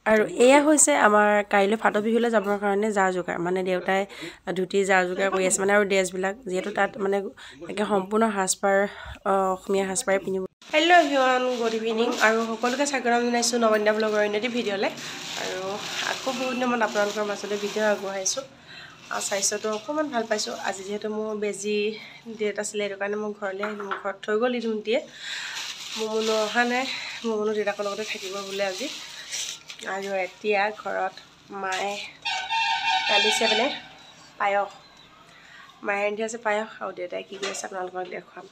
আৰু এয়া হৈছে আমাৰ কাইলৈ ফাট বিহুলৈ যাবৰ কাৰণে যা যোগাৰ মানে দেউতাই ধুতি যা যোগাৰ কৰি আছে মানে আৰু ড্ৰেছবিলাক যিহেতু তাত মানে একে সম্পূৰ্ণ সাজপাৰ অসমীয়া সাজপাৰে পিন্ধিব। হেল্ল' এভৰিৱান, গুড ইভিনিং আৰু সকলোকে স্বাগতম জনাইছোঁ নৱনীতা ব্লগৰ অন্যটি ভিডিঅ'লৈ। আৰু আকৌ বহুত দিনৰ মূৰত আপোনালোকৰ মাজলৈ ভিডিঅ' আগবঢ়াইছোঁ। স্বাস্থ্যটো অকণমান ভাল পাইছোঁ। আজি যিহেতু মোৰ বেজি ডেট আছিলে সেইটো কাৰণে মই ঘৰলৈ আহিলোঁ। মোৰ ঘৰত থৈ গ'ল ধুনটিয়ে। মোমোনো অহা নাই, মোমোনো দেউতাকৰ লগতে থাকিব বোলে আজি। আৰু এতিয়া ঘৰত মায়ে ৰান্ধিছে মানে পায়স, মায়ে ৰান্ধি আছে পায়স আৰু দেউতাই কি কৰি আছে আপোনালোকক দেখুৱাম।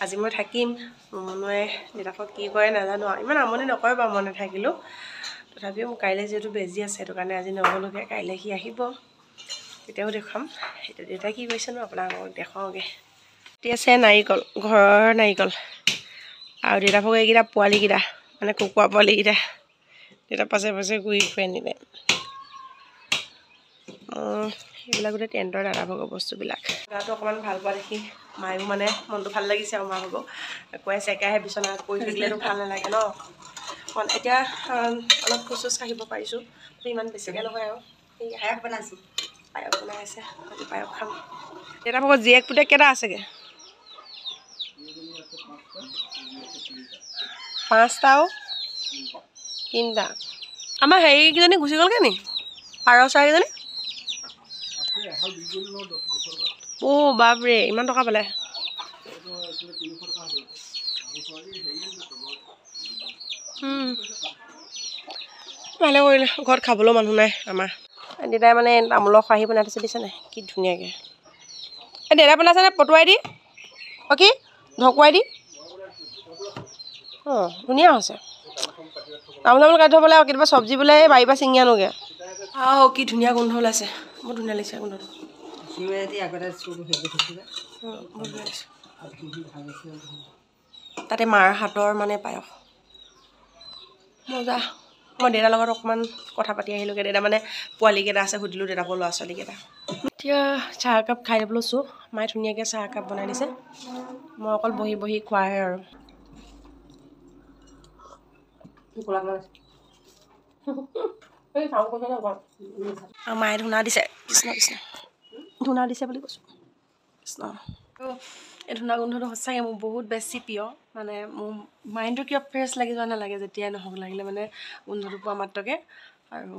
আজি মই থাকিম, মোমোনোৱে দেউতাকক কি কৰে নাজানো আৰু ইমান আমনি নকৰে বাৰু মই নাথাকিলেও। তথাপিও মোৰ কাইলৈ যিহেতু বেজি আছে সেইটো কাৰণে আজি নগ'লোগৈ, কাইলৈ সি আহিব তেতিয়াও দেখুৱাম। এতিয়া দেউতাই কি কৰিছেনো আপোনালোকক দেখুৱাওঁগৈ। এতিয়া আছে নাৰিকল, ঘৰৰ নাৰিকল আৰু দেউতা ভাগৰ এইকেইটা পোৱালিকেইটা মানে কুকুৰা পোৱালিকেইটা দেউতা পাছে পাছে ঘূৰি ফুৰে নিলে। এইবিলাক গোটেই টেণ্টৰ দাদা ভাগৰ বস্তুবিলাক। গাটো অকণমান ভাল পোৱা দেখি মায়ো মানে মনটো ভাল লাগিছে আৰু মা ভাগৰ কৈ আছে একেৰাহে বিচনাত পৰি থাকিলেতো ভাল নালাগে ন। এতিয়া অলপ খোজ চোজ কাঢ়িব পাৰিছোঁ, ইমান বেছিকৈ নহয় আৰু। এই পায়স বনাইছোঁ, পায়স বনাই আছে, আজি পায়স খাম। দেউতা ভাগৰ জীয়েক পুতেক কেইটা আছেগৈ? 5টা আৰু 3টা। আমাৰ হেৰিকেইজনী গুচি গ'লগৈ নি পাৰ চৰাইকেইজনী? বাপৰে ইমান টকা পালে। ভালে কৰিলে, ঘৰত খাবলৈও মানুহ নাই আমাৰ। দেউতাই মানে তামোলৰ খৰাহি বনাই থৈছে দিছে নাই কি ধুনীয়াকৈ। এই দেউতাই বনাইছেনে পটুৱাই দি কি ঢকুৱাই দি? ধুনীয়া হৈছে। তামোল চামোল কাটি থ'বলৈ আৰু কেতিয়াবা চব্জি বোলে এই বাৰীৰ পৰা ছিঙি আনোগৈ। কি ধুনীয়া গোন্ধ ওলাইছে, বহুত ধুনীয়া লাগিছে গোন্ধটো। তাতে মাৰ হাতৰ মানে পায়স মজা। মই দেউতাৰ লগত অকণমান কথা পাতি আহিলোঁগৈ। দেউতা মানে পোৱালীকেইটা আছে সুধিলোঁ দেউতাকৰ ল'ৰা ছোৱালীকেইটা। এতিয়া চাহ একাপ খাই দিব লৈছোঁ। মায়ে ধুনীয়াকৈ চাহ একাপ বনাই দিছে, মই অকল বহি বহি খোৱাহে আৰু। মায়ে ধূনা দিছে, কৃষ্ণ কৃষ্ণ ধূনা দিছে বুলি কৈছোঁ কৃষ্ণ। এই ধূনা গোন্ধটো সঁচাকৈ মোৰ বহুত বেছি প্ৰিয়। মানে মোৰ মাইণ্ডটো কিয় ফ্ৰেছ লাগি যোৱা নালাগে যেতিয়াই নহওক লাগিলে মানে গোন্ধটো পোৱা মাত্ৰকৈ। আৰু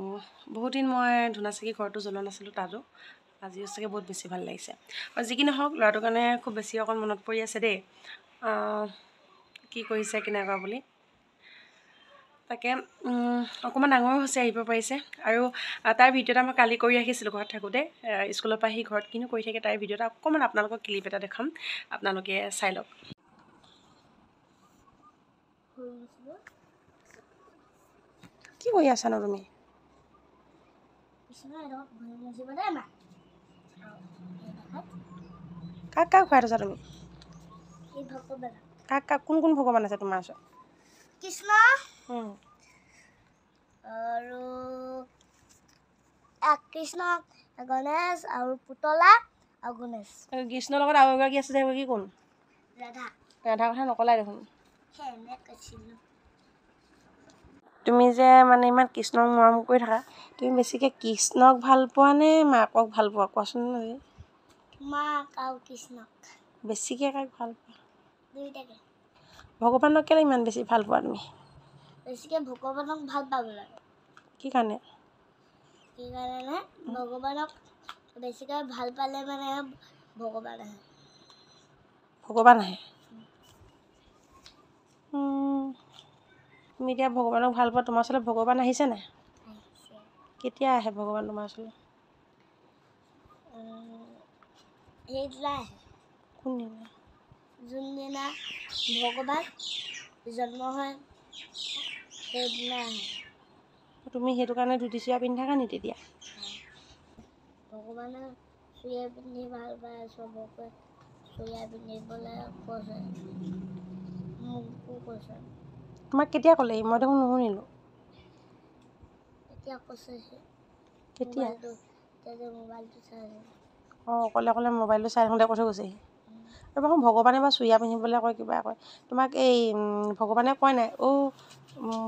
বহুত দিন মই ধূনা চাকি ঘৰতো জ্বলোৱা নাছিলোঁ, তাতো আজি সঁচাকৈ বহুত বেছি ভাল লাগিছে। আৰু যি কি নহওক ল'ৰাটোৰ কাৰণে খুব বেছি অকণ মনত পৰি আছে দেই, কি কৰিছে কেনেকুৱা বুলি। তাকে অকণমান ডাঙৰ হৈছে, আহিব পাৰিছে। আৰু তাৰ ভিডিঅ' এটা মই কালি কৰি ৰাখিছিলোঁ ঘৰত থাকোঁতে, স্কুলৰ পৰা আহি ঘৰত কিনো কৰি থাকে তাৰ ভিডিঅ' এটা অকণমান আপোনালোকক ক্লিপ এটা দেখাম, আপোনালোকে চাই লওক। কি কৰি আছানো তুমি? কাক কাক খুৱাই থৈছা তুমি? কাক কাক কোন কোন ভগৱান আছে তোমাৰ ওচৰত? কৃষ্ণ আৰু কৃষ্ণ, গণেশ আৰু পুতলা আৰু গণেশ। কৃষ্ণৰ লগত আৰু এগৰাকী আছে যে কি কোন? ৰাধা। ৰাধাৰ কথা নকলাই দেখোন। তুমি যে মানে ইমান কৃষ্ণক মৰম কৰি থাকা, তুমি বেছিকৈ কৃষ্ণক ভাল পোৱা নে মাকক ভাল পোৱা কোৱাচোন? মাক আৰু কৃষ্ণক। বেছিকৈ কাক ভাল পোৱা? দুইটাকে। ভগৱানক কেলৈ ইমান বেছি ভাল পোৱা তুমি? বেছিকৈ ভগৱানক ভাল পাব লাগে। কি কাৰণে? কি কাৰণে ভগৱানক বেছিকৈ ভাল পালে মানে ভগৱান আহে। ভগৱান আহে? তুমি এতিয়া ভগৱানক ভাল পোৱা, তোমাৰ ওচৰলৈ ভগৱান আহিছে নাই? আহিছে। কেতিয়া আহে ভগৱান তোমাৰ ওচৰলৈ? সেইদিনা আহে। কোনদিনা? যোনদিনা ভগৱান জন্ম হয় সেইদিনা আহে। তুমি সেইটো কাৰণে ধুতি চুৰিয়া পিন্ধি থাকা নি তেতিয়া? ভগৱানে চুৰিয়া পিন্ধি ভাল পায়, চবকে চুৰিয়া পিন্ধিবলৈ কৈছে, মোকো কৈছে। তোমাক কেতিয়া ক'লেহি? মই দেখোন নুশুনিলোঁ। এতিয়া কৈছেহি। কেতিয়া? মোবাইলটো চাই আছে। অকলে অকলে মোবাইলটো চাই থাকোঁতে কৈ থৈ গৈছেহি। আৰু ভগৱানে বা চুৰিয়া পিন্ধিবলৈ কয় কিবা কয়, তোমাক এই ভগৱানে কয় নাই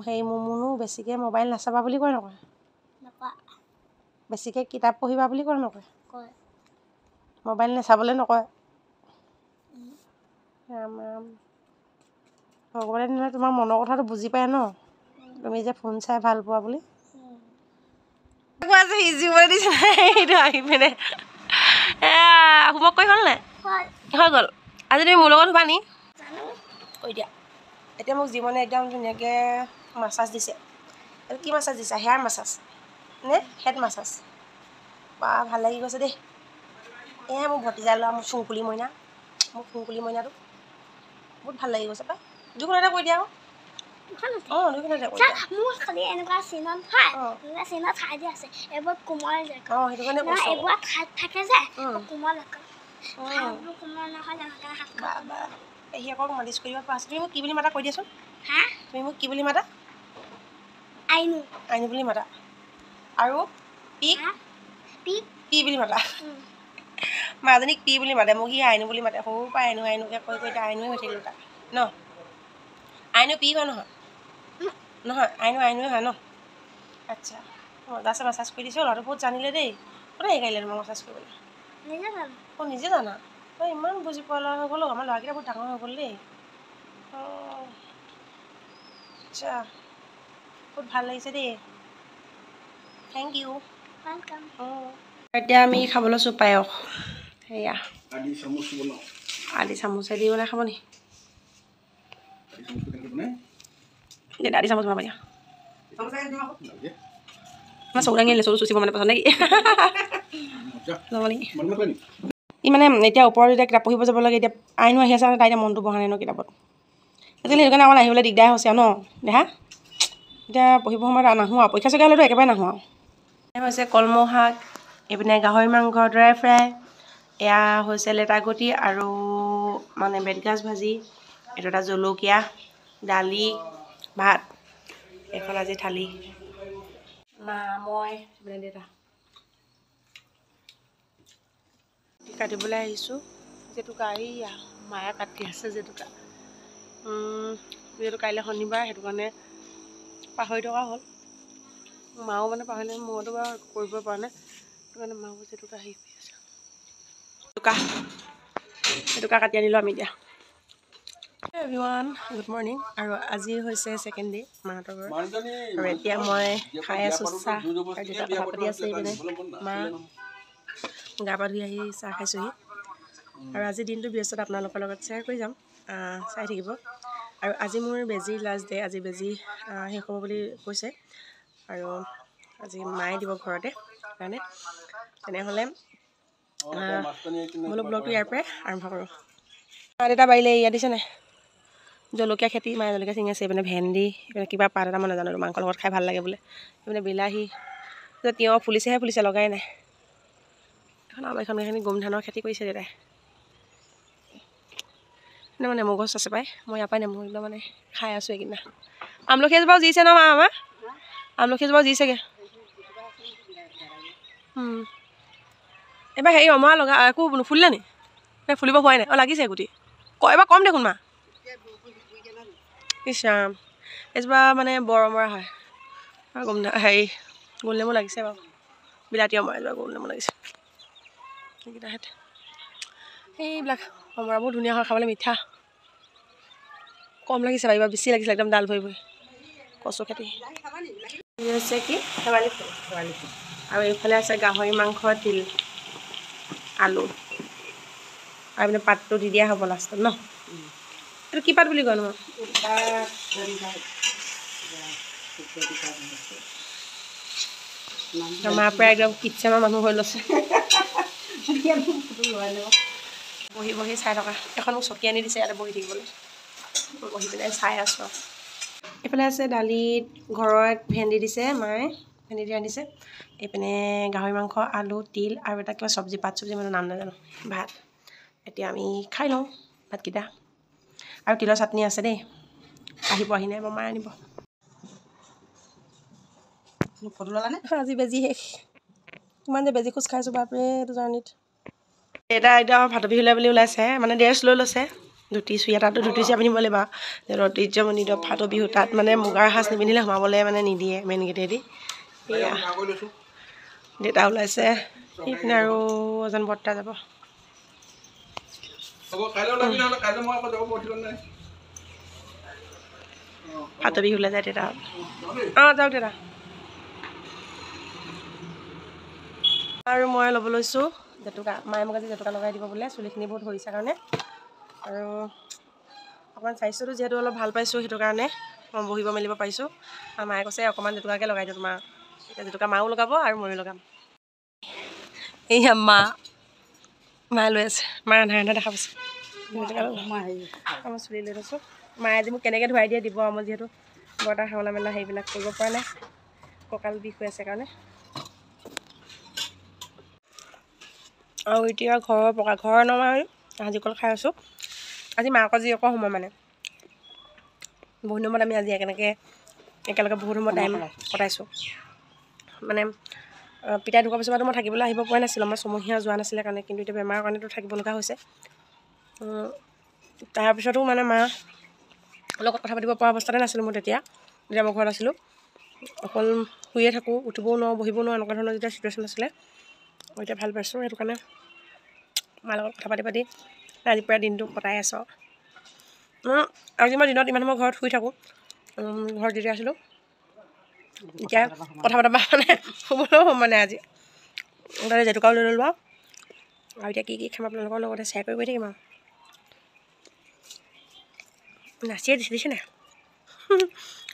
সেই মুনু বেছিকৈ মোবাইল নাচাবা বুলি কয় নকয়? বেছিকৈ কিতাপ পঢ়িবা বুলি কয় নকয়? মোবাইল নাচাবলৈ নকয়? ভগৱানে দিনে তোমাৰ মনৰ কথাটো বুজি পায় ন, তুমি যে ফোন চাই ভাল পোৱা বুলি। সিজিবলৈ দিছে এইটো আহি পিনে হোমৱৰ্ক কৰি হ'ল নাই? হৈ গ'ল। আজি তুমি মোৰ লগত শুবা নি? কৈ দিয়া। এতিয়া মোক জীৱনে একদম ধুনীয়াকৈ মাছাজ দিছে। এইটো কি মাছাজ দিছে? হেয়াৰ মাছাজ নে হেড মাছাজ? বা ভাল লাগি গৈছে দেই। এয়া মোৰ ভতিজা ল'ৰা, মোৰ চুংকুলি মইনা, মোৰ চুংকুলি মইনাটো বহুত ভাল লাগি গৈছে পাই। দুখনতে কৈ দিয়া আকৌ। অঁ দুখনতে কৈ দিয়া। মোৰ খালি এনেকুৱা চিনত হয়, এনেকুৱা চিনত ঠাই দি আছে এইবোৰ কোমল জেগা। অঁ সেইটো কাৰণে কৈছোঁ। এইবোৰ ঠাইত থাকে যে কোমল জেগা। কোমল নহয় জানো হাত বা পেহী আকৌ মালিচ কৰিব পৰা আছে। তুমি মোক কি বুলি মাতা কৈ দিয়াচোন। হা তুমি মোক কি বুলি মাতা? আইনু। আইনু বুলি মাতা। আৰু পিক পিক পি বুলি মাতা। মাজনীক পি বুলি মাতে, মোক সি আইনু বুলি মাতে। সৰুৰ পৰা আইনু আইনুকৈ কৈ কৈ এতিয়া আইনুৱে হৈ থাকিলোঁ তাক ন। আইনু পি হয় নহয়? নহয় আইনু আইনুৱে হয় ন? আচ্ছা মজা আছে মাছাজ কৰি দিছোঁ। ল'ৰাটো বহুত জানিলে দেই। কোনে শিকাইলে তোমাক মাছাজ কৰিবলৈ? নিজে জানো। অঁ নিজে জানা? তই ইমান বুজি পোৱা ল'ৰা হৈ গ'ল। আমাৰ ল'ৰাকেইটা বহুত ডাঙৰ হৈ গ'ল দেই। অঁ আচ্ছা বহুত ভাল লাগিছে দেই। Thank you. ৱেলকাম। এতিয়া আমি খাব লৈছোঁ পায়স। সেয়া আদি চামুচেদি বনাই খাব নি? দাদি চামুচ বনাব দিয়া। মই চকু দাঙি আনিলে চকু চুচিব মানে পচন্দ নেকি? ল'ব নেকি? ই মানে এতিয়া ওপৰত এতিয়া কিতাপ পঢ়িব যাব লাগে। এতিয়া আইনো আহি আছে তাই এতিয়া মনটো বহা নাই ন কিতাপত। আজিকালি সেইটো কাৰণে অকণ আহিবলৈ দিগদাৰ হৈছে আৰু ন দেহা? এতিয়া পঢ়িব সময়ত নাহোঁ আৰু পৰীক্ষা চৰীক্ষা হ'লেতো একেবাৰে নাহোঁ আৰু। এয়া হৈছে কলমৌ শাক, এইপিনে গাহৰি মাংস ড্ৰাই ফ্ৰাই, এয়া হৈছে লেটাগুটি আৰু মানে বেতগাজ ভাজি, এইটো এটা জলকীয়া, দালি, ভাত। এখন আজি থালি। মা মই মানে দেউতা কাটিবলৈ আহিছোঁ জেতুকা। এইয়া মায়ে কাটি আছে জেতুকা। যিহেতু কাইলৈ শনিবাৰ সেইটো কাৰণে পাহৰি থকা হ'ল। মাও মানে পাহৰিলে, মইতো বাৰু কৰিব পৰা নাই সেইটো কাৰণে মাও জেতুকা হেৰি কৰি আছে। জেতুকা কাটি আনিলোঁ আমি এতিয়া। Everyone good morning. আৰু আজি হৈছে ছেকেণ্ড ডে মাহঁতৰ ঘৰত। আৰু এতিয়া মই খাই আছোঁ চাহ আৰু দেউতা কথা পাতি আছে এইপিনে। মা গা পা ধুই আহি চাহ খাইছোঁহি। আৰু আজিৰ দিনটো ব্যস্ততা আপোনালোকৰ লগত শ্বেয়াৰ কৰি যাম, চাই থাকিব। আৰু আজি মোৰ বেজীৰ লাষ্ট ডে। আজি বেজী শেষ হ'ব বুলি কৈছে আৰু আজি মায়ে দিব ঘৰতে কাৰণে। তেনেহ'লে বোলো ব্লগটো ইয়াৰ পৰাই আৰম্ভ কৰোঁ। মা দেউতা বাৰীলে ইয়াত দিছে নাই জলকীয়া খেতি। মায়ে জলকীয়া ছিঙি আছে। এইপিনে ভেন্দি, এইপিনে কিবা পাত এটা মই নাজানো, মাংসৰ লগত খাই ভাল লাগে বোলে। এইপিনে বিলাহী, তিয়ঁহ ফুলিছেহে ফুলিছে, লগাই নাই। এখন আমাৰ এইখিনি গোমধানৰ খেতি কৰিছে দেউতাই। মানে নেমু গছ আছে পাই, মই ইয়াৰ পৰাই নেমু একদম মানে খাই আছোঁ এইকেইদিনা। আমলখি এজোপাও জিছে ন মা? আমাৰ আমলখি এজোপাও জিছেগৈ। এইবাৰ হেৰি অমৰা লগা একো নুফুলিলে নি? ফুলিব হোৱাই নাই। অঁ লাগিছে গুটি। এবাৰ কম দেখোন মা। ইছ ৰাম, এজোপা মানে বৰ অমৰা হয়। হেৰি গোল নেমু লাগিছে বাৰু। বিলাতী অমৰা এজোপা গোল নেমু লাগিছে। সেইকেইটাহেঁত সেইবিলাক অমৰাবোৰ ধুনীয়া হয়, খাবলৈ মিঠা। কম লাগিছে বাৰু, এইবাৰ বেছি লাগিছিলে একদম ডাল ভৰি ভৰি। কচু খেতি হৈছে কি শেৱালি ফুল। আৰু এইফালে আছে গাহৰি মাংস, তিল, আলু, আৰু এইপিনে পাতটো দি দিয়া হ'ব লাষ্টত ন? এইটো কি পাত বুলি কয় ন? আমাৰ পৰা একদম কিটচেনৰ মানুহ হৈ লৈছে। বহি বহি চাই থকা। এখন মোক চকী আনি দিছে ইয়াতে বহি থাকিবলৈ। মই বহি পেলাই চাই আছোঁ আৰু। এইফালে আছে দালিত ঘৰৰ ভেন্দি দিছে মায়ে, ভেন্দি দি ৰান্ধিছে। এইপিনে গাহৰি মাংস, আলু, তিল আৰু এটা কিবা চব্জি, পাত চব্জি মানে নাম নাজানো, ভাত। এতিয়া আমি খাই লওঁ ভাতকেইটা। আৰু তিলৰ চাটনি আছে দেই, আহিব আহি নাই মায়ে আনিব। আজি বেজি শেষ। কিমান যে বেজি খোজ খাইছোঁ বাপৰে এইটো জাৰ্ণিত। এটা একদম ভাতৰ বিহুলৈ বুলি ওলাইছে, মানে ড্ৰেছ লৈ লৈছে। ধুতি চুইয়া তাতো ধুতি চুইয়া পিন্ধিব লাগিব ঐতিহ্যমণ্ডিত ফাট বিহু তাত মানে মুগাৰ সাজ নিপিন্ধিলে সোমাবলৈ মানে নিদিয়ে মেইন গেটেদি এয়া দেউতা ওলাইছে সেইপিনে আৰু এজন বৰ্তা যাব ফাট বিহুলৈ যায় দেউতা যাওক দেউতা আৰু মই ল'ব লৈছোঁ জেতুকা মায়ে মোক আজি জেতুকা লগাই দিব বোলে চুলিখিনি বহুত সৰিছে কাৰণে আৰু অকণমান স্বাস্থ্যটো যিহেতু অলপ ভাল পাইছোঁ সেইটো কাৰণে মই বহিব মেলিব পাৰিছোঁ আৰু মায়ে কৈছে অকণমান জেতুকাকৈ লগাই দিওঁ তোমাৰ এতিয়া জেতুকা মাও লগাব আৰু ময়ো লগাম এইয়া মায়ে লৈ আছে মায়ে আন্ধাৰ আন্ধাৰ দেখা পাইছে মই চুলি লৈ থৈছোঁ মায়ে আজি মোক কেনেকৈ ধুৱাই দিয়ে দিব মই যিহেতু বৰ্তা খাৱলা মেলা সেইবিলাক কৰিব পৰা নাই কঁকাল বিষ হৈ আছে কাৰণে আৰু এতিয়া ঘৰৰ নমাই ভাজি কল খাই আছোঁ আজি মাকৰ যি আকৌ সময় মানে বহুত সময়ত আমি আজি একেলগে বহুত সময় টাইম কটাইছোঁ মানে পিতাই ঢুকোৱাৰ পিছতো মই থাকিবলৈ আহিব পৰা নাছিলোঁ মই ছমহীয়া যোৱা নাছিলে কাৰণে কিন্তু এতিয়া বেমাৰৰ কাৰণেতো থাকিব লগা হৈছে তাৰপিছতো মানে মাৰ লগত কথা পাতিব পৰা অৱস্থাতে নাছিলোঁ মই তেতিয়া মই ঘৰত আছিলোঁ অকল শুয়ে থাকোঁ উঠিবও নোৱাৰোঁ বহিবও নোৱাৰোঁ এনেকুৱা ধৰণৰ যেতিয়া চিটুৱেশ্যন আছিলে মই এতিয়া ভাল পাইছোঁ সেইটো কাৰণে মাৰ লগত কথা পাতি আজি প্ৰায় দিনটো কটাই আছোঁ আজি মই দিনত ইমান সময় ঘৰত শুই থাকোঁ ঘৰত যেতিয়া আছিলোঁ এতিয়া কথা পতাবা মানে শুবলৈও মানে আজি তাতে জেতুকাও লৈ ল'লোঁ আৰু এতিয়া কি খাম আপোনালোকৰ লগতে শ্বেয়াৰ কৰি থাকিম আৰু নাচিয়ে দিছে নাই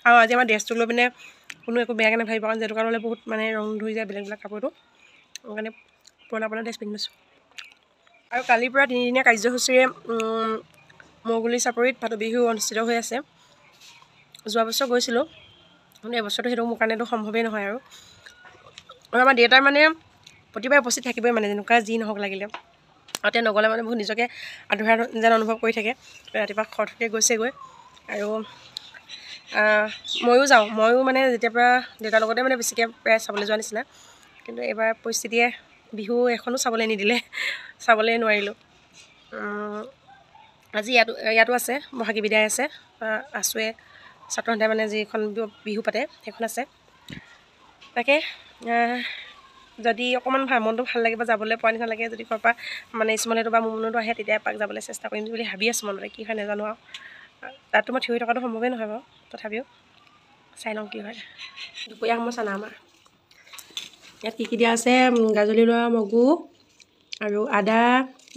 আৰু আজি আমাৰ ড্ৰেছটো লৈ পিনে কোনো একো বেয়াকৈ নাভাবিব কাৰণ জেতুকা ল'লে বহুত মানে ৰং ধুই যায় বেলেগ কাপোৰটো সেইকাৰণে পুৰণা ড্ৰেছ পিন্ধিছোঁ আৰু কালিৰ পৰা 3দিনীয়া কাৰ্যসূচীৰে মৌগুলি চাপৰিত ফাট বিহু অনুষ্ঠিত হৈ আছে যোৱা বছৰ গৈছিলোঁ কিন্তু এবছৰটো সেইটো মোৰ কাৰণেতো সম্ভৱেই নহয় আৰু আমাৰ দেউতাৰ মানে প্ৰতিবাৰে উপস্থিত থাকিবই মানে যেনেকুৱা যি নহওক লাগিলে আৰু তেওঁ নগ'লে মানে বহুত নিজকে আধৰুৱা যেন অনুভৱ কৰি থাকে ৰাতিপুৱা খৰকৈ গৈছেগৈ আৰু ময়ো যাওঁ ময়ো মানে যেতিয়াৰ পৰা দেউতাৰ লগতে মানে বেছিকৈ প্ৰায় চাবলৈ যোৱা নিচিনা কিন্তু এইবাৰ পৰিস্থিতিয়ে বিহু এখনো চাবলৈ নিদিলে চাবলৈ নোৱাৰিলোঁ আজি ইয়াতো আছে বহাগী বিদায় আছে আছুৱে ছাত্ৰ সন্থাই মানে যিখন বিহু পাতে সেইখন আছে তাকে যদি অকণমান মনটো ভাল লাগিব যাবলৈ পোৱা নিচিনা লাগে যদি ঘৰৰ পৰা মানে স্মলেটো বা মোৰ মনতো আহে তেতিয়া এপাক যাবলৈ চেষ্টা কৰিম বুলি ভাবি আছোঁ মনতে কি হয় নাজানো আৰু তাততো মই থিয় হৈ থকাটো সম্ভৱেই নহয় বাৰু তথাপিও চাই লওঁ কি হয় দুপৰীয়া সময় চানা আমাৰ ইয়াত কি দিয়া আছে গাজলি লোৱা মগু আৰু আদা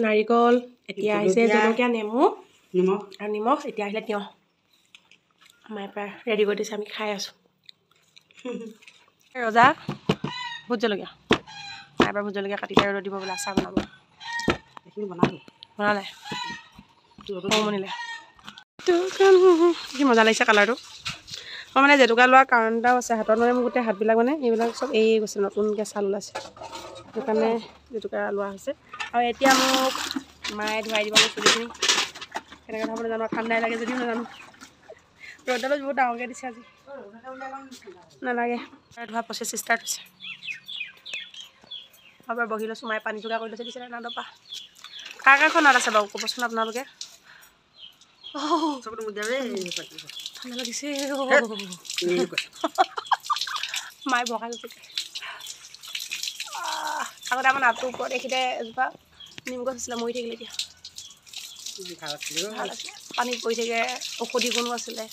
নাৰিকল এতিয়া আহিছে জলকীয়া নেমু আৰু নিমখ এতিয়া আহিলে তিয়ঁহ মায়ে প্ৰায় ৰেডি কৰি দিছে আমি খাই আছোঁ ৰজা ভোট জলকীয়া মায়ে এবাৰ ভোট জলকীয়া কাটি ৰ'দত দিব বোলে আচাৰ বনাব বনালে মনিলে কি মজা লাগিছে কালাৰটো মই মানে জেতুকা লোৱাৰ কাৰণ এটাও আছে হাতত মানে মোৰ গোটেই হাতবিলাক মানে এইবিলাক চব এই গৈছে নতুনকৈ ছাল ওলাইছে সেইটো কাৰণে জেতুকা লোৱা হৈছে আৰু এতিয়া মোক মায়ে ধুৱাই দিব মোৰ চুলিখিনি কেনেকৈ ধুৱাবলৈ জানো ঠাণ্ডাই লাগে যদিও নাজানো ৰ'দডালো বহুত ডাঙৰকৈ দিছে আজি নালাগে ধোৱা প্ৰচেছ ষ্টাৰ্ট হৈছে আৰু বহি লৈছোঁ মায়ে পানী যোগাৰ কৰি লৈছে দিছিলে নাদপা কাৰ খনত আছে বাৰু ক'বচোন আপোনালোকে ঠাণ্ডা লাগিছে মায়ে বহাই গৈছে আগতে আমাৰ নাটটোৰ ওপৰত এইখিনিতে এজোপা নিম গছ আছিলে মৰি থাকিলে এতিয়া ভাল আছিলে পানীত পৰি থাকে ঔষধি গুণো আছিলে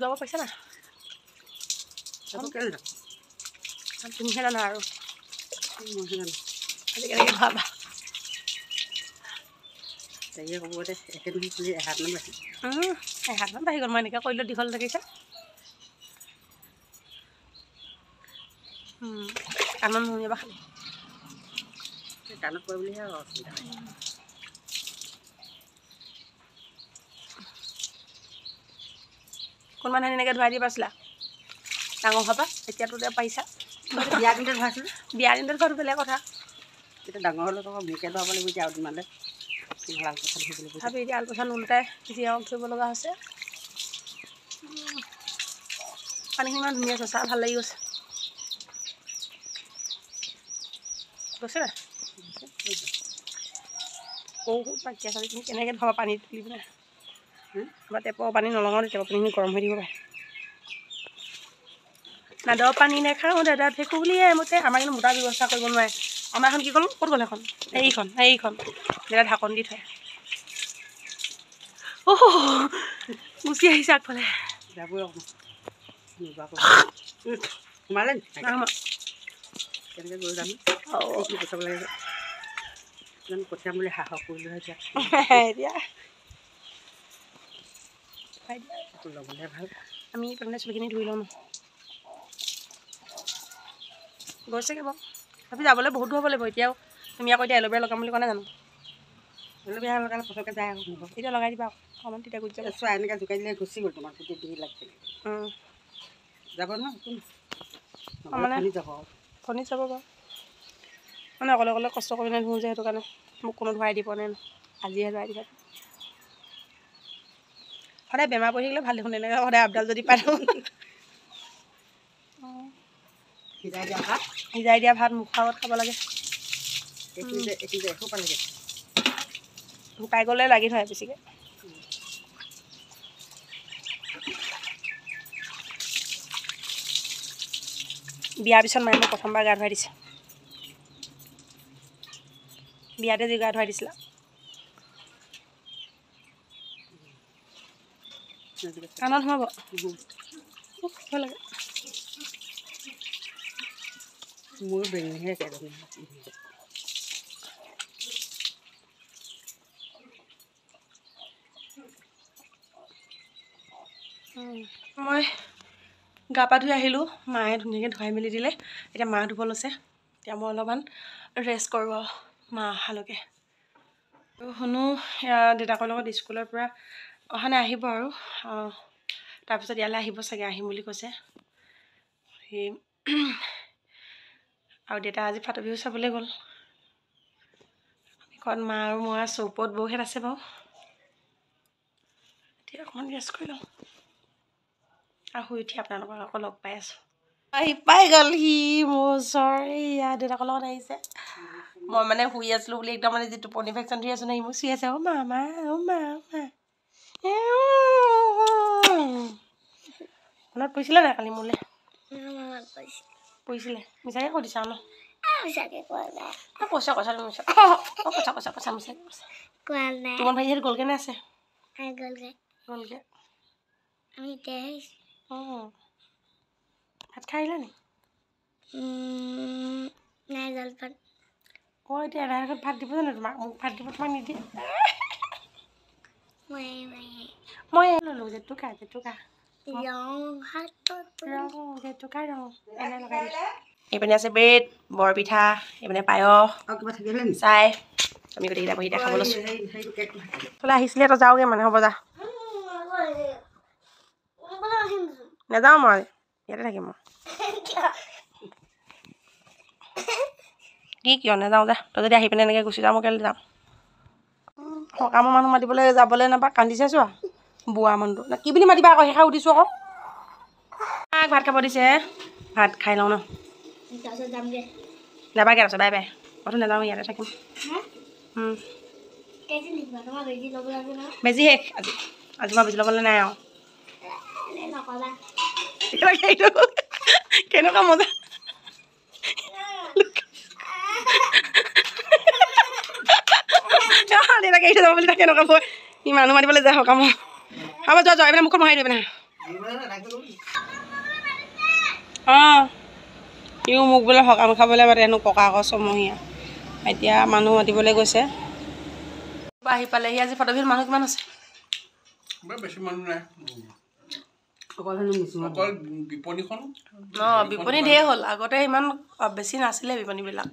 যাব পাইছা না তুমিহে জানা আৰু আজি কেনেকৈ ভাবা এহাতমান বাঢ়ি গ'ল মই এনেকৈ কৰিলোঁ দীঘল থাকিছে কাণত নুনিয়াবা খালি কাণত পৰে বুলিহে অসুবিধা কোনোবা দিনা এনেকৈ ধুৱাই দি পাইছিলা ডাঙৰ হোৱাৰ পৰা এতিয়াতো পাৰিছা বিয়া দিনতে ধুৱাইছিলোঁ বিয়া দিনতে ধোৱাটো বেলেগ কথা এতিয়া ডাঙৰ হ'লে আকৌ মোকে ধুৱাব লাগিব এতিয়া আৰু দিনলৈ তথাপি এতিয়া আলপৈচান ওলোটাই জীয়াও থৰিব লগা হৈছে পানীখিনি ইমান ধুনীয়া আছে চাহ ভাল লাগি গৈছে গৈছে বহুত পাকি আছে তুমি কেনেকৈ ধৰা পানী তুলি পেলাই আমাৰ টেপৰ পানী নলগাওঁ টেপৰ পানীখিনি গৰম হৈ দিব পাৰে না দৰৱ পানী নাখাওঁ দাদা ফেকো বুলিয়ে মতে আমাৰ কিন্তু মোটা ব্যৱস্থা কৰিব নোৱাৰে আমাৰ এখন কি ক'লোঁ ক'ত গ'ল এখন এইখন দাদা ঢাকন দি থয় গুচি আহিছে আগফালে যাবই সোমালে কেনেকৈ গৈ জানো কি পঠাব লাগে জানো পঠিয়াম বুলি সাহস কৰিলোঁ এতিয়া ল'বলৈ ভাল আমি তাৰমানে চুলিখিনি ধুই লওঁ ন গৈছেগৈ বাৰু তথাপি যাবলৈ বহুত দূৰ হ'ব লাগিব এতিয়াও তুমি আকৌ এতিয়া এল'ভেৰা লগাম বুলি কোৱা নাই জানো এল'ভেৰা লগালে পটককৈ যায় আকৌ এতিয়া লগাই দিবা অকণমান তেতিয়া গুচি যাব চোৱা এনেকৈ জোকাই দিলে গুচি গ'ল তোমাৰ গোটেই ডিঙি লাগিছে যাব ন মানে যাব ফণি যাব বাৰু মানে অকলে অকলে কষ্ট কৰি ধুওঁ যে সেইটো কাৰণে মোক কোনো ধুৱাই দিব নাই আজিহে ধুৱাই দিবা সদায় বেমাৰ পৰি থাকিলে ভাল দেখোন তেনেকৈ সদায় আপডাল যদি পাই থাকোঁ সিজাই দিয়া ভাত মুখৰ আগত খাব লাগে শুকাই গ'লে লাগি থয় বেছিকৈ বিয়াৰ পিছত মায়ে মোক প্ৰথমবাৰ গা ধুৱাই দিছে বিয়াতে যি গা ধুৱাই দিছিলা কাণত সোমাব ভয় লাগে মোৰ বেঙিহে মই গা পা ধুই আহিলোঁ মায়ে ধুনীয়াকৈ ধুৱাই মেলি দিলে এতিয়া মা ধুব লৈছে এতিয়া মই অলপমান ৰেষ্ট কৰোঁ আৰু মা অহালৈকে শুনো দেউতাকৰ লগত স্কুলৰ পৰা অহা নাই আহিব আৰু তাৰপিছত ইয়ালৈ আহিব চাগে আহিম বুলি কৈছে সেই আৰু দেউতা আজি ফাট বিহু চাবলৈ গ'ল এখন মা আৰু মই আছোঁ ওপৰত বৌহেঁত আছে বাৰু এতিয়া অকণমান ৰেষ্ট কৰি লওঁ আৰু শুই উঠি আপোনালোকক আকৌ লগ পাই আছোঁ আহি পাই গ'ল সি মোৰ ওচৰ এয়া দেউতাকৰ লগত আহিছে মই মানে শুই আছিলোঁ বুলি একদম মানে যি টোপনি ভেকশ্যন ধৰি আছোঁ ন সি মোক চুই আছে মা মনত পৰিছিলে নাই কালি মোলৈ পৰিছিলে মিছাকৈ কৈ দিছা ন কৈছা তুমি মিছা কৈছা মিছাকৈ কৈছা তোমাৰ ভাইটিহঁত গ'লগৈ নে আছে গ'লগৈ ভাত খাই আহিলা নি এতিয়া আধা ঘৰত ভাত দিব জানো তোমাক মোক ভাত দিব তোমাক নিদিয়ে মই ল'লোঁ জেতুকা এনে লগাই এইপিনে আছে ব্ৰেড বৰপিঠা এইপিনে পায়স চাই আমি গোটেইকেইটা বহি খাব লৈছোঁ তোলে আহিছিলে তই যাওঁগৈ মানে হ'ব যা নাযাওঁ মই ইয়াতে থাকিম মই কিয় নাযাওঁ যা তই যদি আহি পিনে এনেকৈ গুচি যাওঁ মই কেলৈ যাম সকামৰ মানুহ মাতিবলৈ যাবলৈ নাপায় কান্দি চাইছোঁ আৰু বুঢ়া মানুহটো কি বুলি মাতিবা আকৌ সেইষাৰ সুধিছোঁ আকৌ ভাত খাব দিছে ভাত খাই লওঁ ন যাবাগৈ তাৰপিছত বাই বাই মইতো নাযাওঁ ইয়াতে থাকিম বেজি শেষ আজি মই বেজি ল'বলৈ নাই আৰু কেনেকুৱা মজা দেউতাকে এৰি থৈ যাব বুলি তাকে কেনেকুৱা কয় ই মানুহ মাতিবলৈ যায় সকামৰ হ'ব যোৱা যোৱা এইপিনে মুখত মোহাৰি দিবি না ইও মোক বোলে সকাম খাবলৈ মাতে হেনো ককাকৰ ছমহীয়া এতিয়া মানুহ মাতিবলৈ গৈছে আহি পালেহি আজি ফাট বিহুত মানুহ কিমান আছে বেছি মানুহ নাই বিপণী ঢেৰ হ'ল আগতে ইমান বেছি নাছিলে বিপণীবিলাক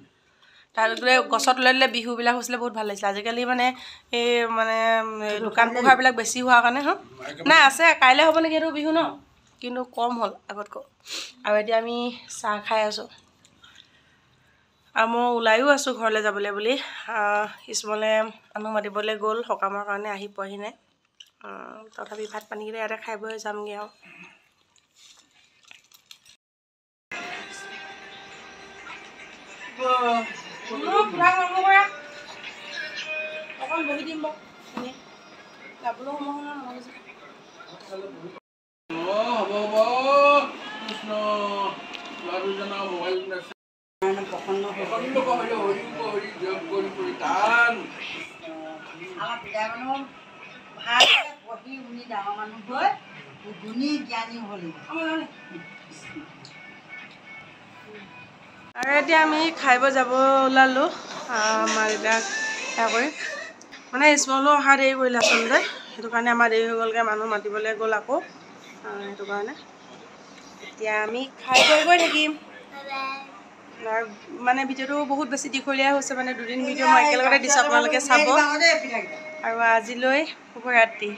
তাৰ গছত ওলাই দিলে বিহুবিলাক হৈছিলে বহুত ভাল লাগিছিলে আজিকালি মানে এই মানে দোকান পোহাৰবিলাক বেছি হোৱাৰ কাৰণে নাই আছে কাইলৈ হ'ব নেকি এইটো বিহু ন কিন্তু কম হ'ল আগতকৈ আৰু এতিয়া আমি চাহ খাই আছোঁ আৰু মই ওলায়ো আছোঁ ঘৰলৈ যাবলৈ বুলি ইছমলে মানুহ মাতিবলৈ গ'ল সকামৰ কাৰণে আহি পোৱাহি নাই তথাপি ভাত পানীকেইটা ইয়াতে খাই বৈ যামগৈ আৰু অকণ বহি দিম বাৰু এনেই যাবলৈ সময় হ'ল নহয় আৰু এতিয়া আমি খাই বৈ যাব ওলালোঁ মা দেউতাক সেয়া কৰি মানে স্মলো অহা দেৰি কৰিলে আচলতে সেইটো কাৰণে আমাৰ দেৰি হৈ গ'লগৈ মানুহ মাতিবলৈ গ'ল আকৌ সেইটো কাৰণে এতিয়া আমি খাই গৈ থাকিম আৰু মানে ভিডিঅ'টো বহুত বেছি দীঘলীয়া হৈছে মানে 2 দিন ভিডিঅ' মই একেলগতে দিছোঁ আপোনালোকে চাব আৰু আজিলৈ শুভৰাত্ৰি।